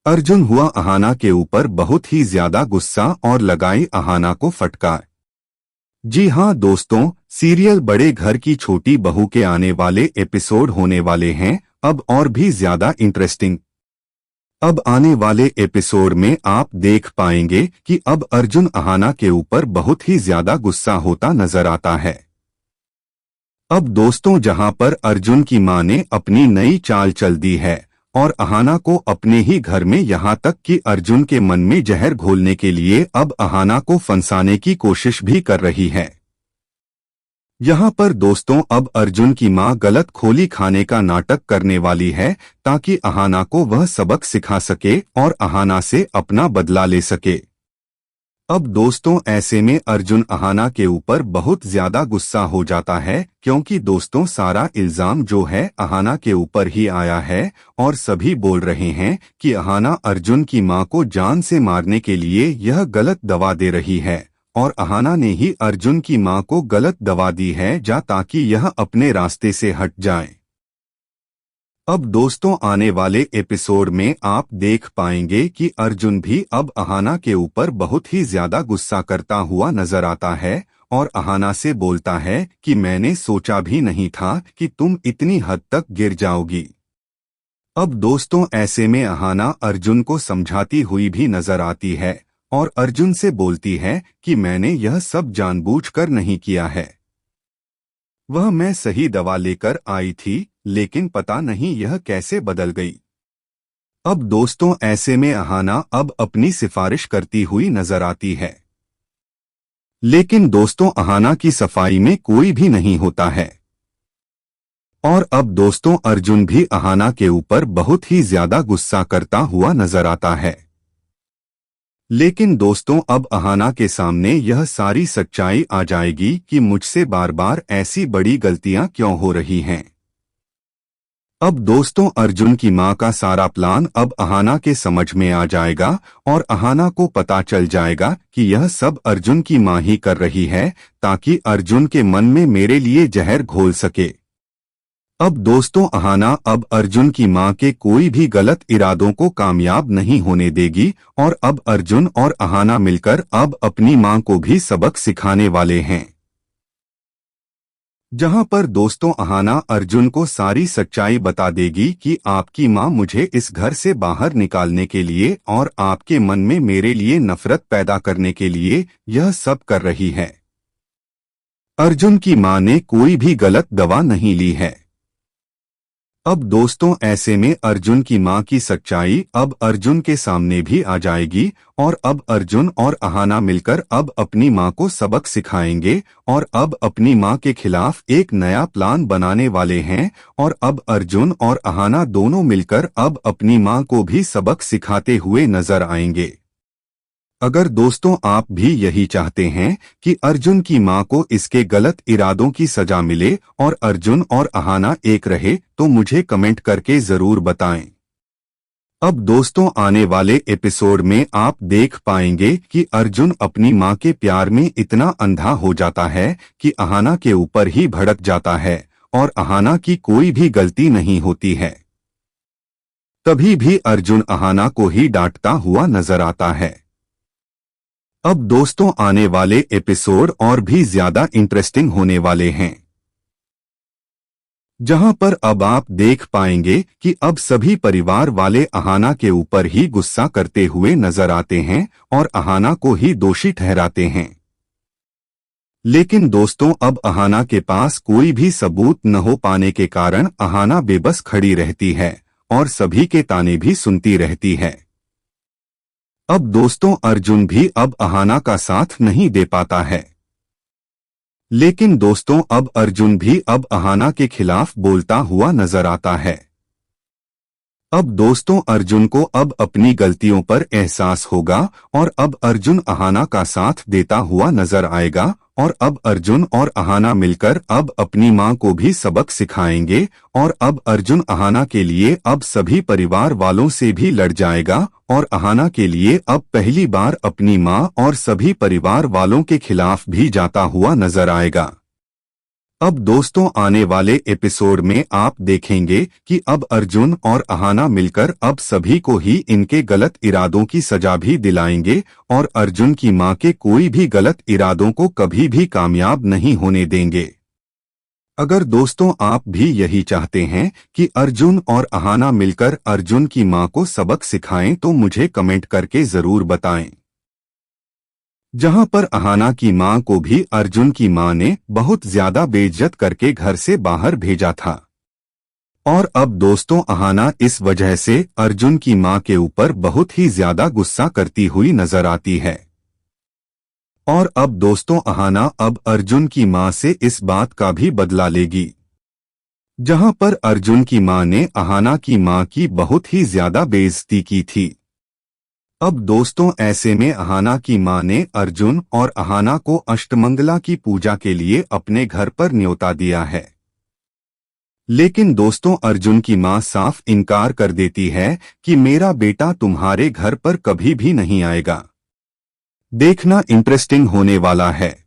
अर्जुन हुआ अहाना के ऊपर बहुत ही ज्यादा गुस्सा और लगाई अहाना को फटकार। जी हाँ दोस्तों, सीरियल बड़े घर की छोटी बहू के आने वाले एपिसोड होने वाले हैं अब और भी ज्यादा इंटरेस्टिंग। अब आने वाले एपिसोड में आप देख पाएंगे कि अब अर्जुन अहाना के ऊपर बहुत ही ज्यादा गुस्सा होता नजर आता है। अब दोस्तों, जहां पर अर्जुन की मां ने अपनी नई चाल चल दी है और अहाना को अपने ही घर में, यहां तक कि अर्जुन के मन में जहर घोलने के लिए अब अहाना को फंसाने की कोशिश भी कर रही है। यहाँ पर दोस्तों, अब अर्जुन की मां गलत खोली खाने का नाटक करने वाली है ताकि अहाना को वह सबक सिखा सके और अहाना से अपना बदला ले सके। अब दोस्तों, ऐसे में अर्जुन अहाना के ऊपर बहुत ज्यादा गुस्सा हो जाता है क्योंकि दोस्तों सारा इल्जाम जो है अहाना के ऊपर ही आया है और सभी बोल रहे हैं कि अहाना अर्जुन की मां को जान से मारने के लिए यह गलत दवा दे रही है और अहाना ने ही अर्जुन की मां को गलत दवा दी है ताकि यह अपने रास्ते से हट जाए। अब दोस्तों, आने वाले एपिसोड में आप देख पाएंगे कि अर्जुन भी अब अहाना के ऊपर बहुत ही ज्यादा गुस्सा करता हुआ नजर आता है और अहाना से बोलता है कि मैंने सोचा भी नहीं था कि तुम इतनी हद तक गिर जाओगी। अब दोस्तों, ऐसे में अहाना अर्जुन को समझाती हुई भी नजर आती है और अर्जुन से बोलती है कि मैंने यह सब जानबूझकर नहीं किया है। मैं सही दवा लेकर आई थी, लेकिन पता नहीं यह कैसे बदल गई। अब दोस्तों, ऐसे में अहाना अब अपनी सिफारिश करती हुई नजर आती है, लेकिन दोस्तों अहाना की सफाई में कोई भी नहीं होता है। और अब दोस्तों, अर्जुन भी अहाना के ऊपर बहुत ही ज्यादा गुस्सा करता हुआ नजर आता है। लेकिन दोस्तों, अब अहाना के सामने यह सारी सच्चाई आ जाएगी कि मुझसे बार बार ऐसी बड़ी गलतियां क्यों हो रही हैं। अब दोस्तों, अर्जुन की मां का सारा प्लान अब अहाना के समझ में आ जाएगा और अहाना को पता चल जाएगा कि यह सब अर्जुन की मां ही कर रही है ताकि अर्जुन के मन में मेरे लिए जहर घोल सके। अब दोस्तों, अहाना अब अर्जुन की मां के कोई भी गलत इरादों को कामयाब नहीं होने देगी और अब अर्जुन और अहाना मिलकर अब अपनी मां को भी सबक सिखाने वाले हैं। जहां पर दोस्तों अहाना अर्जुन को सारी सच्चाई बता देगी कि आपकी मां मुझे इस घर से बाहर निकालने के लिए और आपके मन में मेरे लिए नफरत पैदा करने के लिए यह सब कर रही है। अर्जुन की मां ने कोई भी गलत दवा नहीं ली है। अब दोस्तों, ऐसे में अर्जुन की मां की सच्चाई अब अर्जुन के सामने भी आ जाएगी और अब अर्जुन और अहाना मिलकर अब अपनी मां को सबक सिखाएंगे और अब अपनी मां के खिलाफ एक नया प्लान बनाने वाले हैं और अब अर्जुन और अहाना दोनों मिलकर अब अपनी मां को भी सबक सिखाते हुए नजर आएंगे। अगर दोस्तों आप भी यही चाहते हैं कि अर्जुन की मां को इसके गलत इरादों की सजा मिले और अर्जुन और अहाना एक रहे तो मुझे कमेंट करके जरूर बताएं। अब दोस्तों, आने वाले एपिसोड में आप देख पाएंगे कि अर्जुन अपनी मां के प्यार में इतना अंधा हो जाता है कि अहाना के ऊपर ही भड़क जाता है और अहाना की कोई भी गलती नहीं होती है। तभी भी अर्जुन अहाना को ही डांटता हुआ नजर आता है। अब दोस्तों, आने वाले एपिसोड और भी ज्यादा इंटरेस्टिंग होने वाले हैं, जहां पर अब आप देख पाएंगे कि अब सभी परिवार वाले अहाना के ऊपर ही गुस्सा करते हुए नजर आते हैं और अहाना को ही दोषी ठहराते हैं। लेकिन दोस्तों, अब अहाना के पास कोई भी सबूत न हो पाने के कारण अहाना बेबस खड़ी रहती है और सभी के ताने भी सुनती रहती है। अब दोस्तों, अर्जुन भी अब अहाना का साथ नहीं दे पाता है, लेकिन दोस्तों अब अर्जुन भी अब अहाना के खिलाफ बोलता हुआ नजर आता है। अब दोस्तों, अर्जुन को अब अपनी गलतियों पर एहसास होगा और अब अर्जुन अहाना का साथ देता हुआ नजर आएगा और अब अर्जुन और अहाना मिलकर अब अपनी मां को भी सबक सिखाएंगे और अब अर्जुन अहाना के लिए अब सभी परिवार वालों से भी लड़ जाएगा और अहाना के लिए अब पहली बार अपनी मां और सभी परिवार वालों के खिलाफ भी जाता हुआ नजर आएगा। अब दोस्तों आने वाले एपिसोड में आप देखेंगे कि अब अर्जुन और अहाना मिलकर अब सभी को ही इनके गलत इरादों की सजा भी दिलाएंगे और अर्जुन की मां के कोई भी गलत इरादों को कभी भी कामयाब नहीं होने देंगे। अगर दोस्तों आप भी यही चाहते हैं कि अर्जुन और अहाना मिलकर अर्जुन की मां को सबक सिखाएं तो मुझे कमेंट करके जरूर बताएं। जहां पर अहाना की मां को भी अर्जुन की मां ने बहुत ज्यादा बेइज्जत करके घर से बाहर भेजा था और अब दोस्तों अहाना इस वजह से अर्जुन की मां के ऊपर बहुत ही ज्यादा गुस्सा करती हुई नजर आती है। और अब दोस्तों अहाना अब अर्जुन की मां से इस बात का भी बदला लेगी जहां पर अर्जुन की मां ने अहाना की मां की बहुत ही ज्यादा बेइज्जती की थी। अब दोस्तों ऐसे में अहाना की मां ने अर्जुन और अहाना को अष्टमंगला की पूजा के लिए अपने घर पर न्योता दिया है, लेकिन दोस्तों अर्जुन की मां साफ इनकार कर देती है कि मेरा बेटा तुम्हारे घर पर कभी भी नहीं आएगा। देखना इंटरेस्टिंग होने वाला है।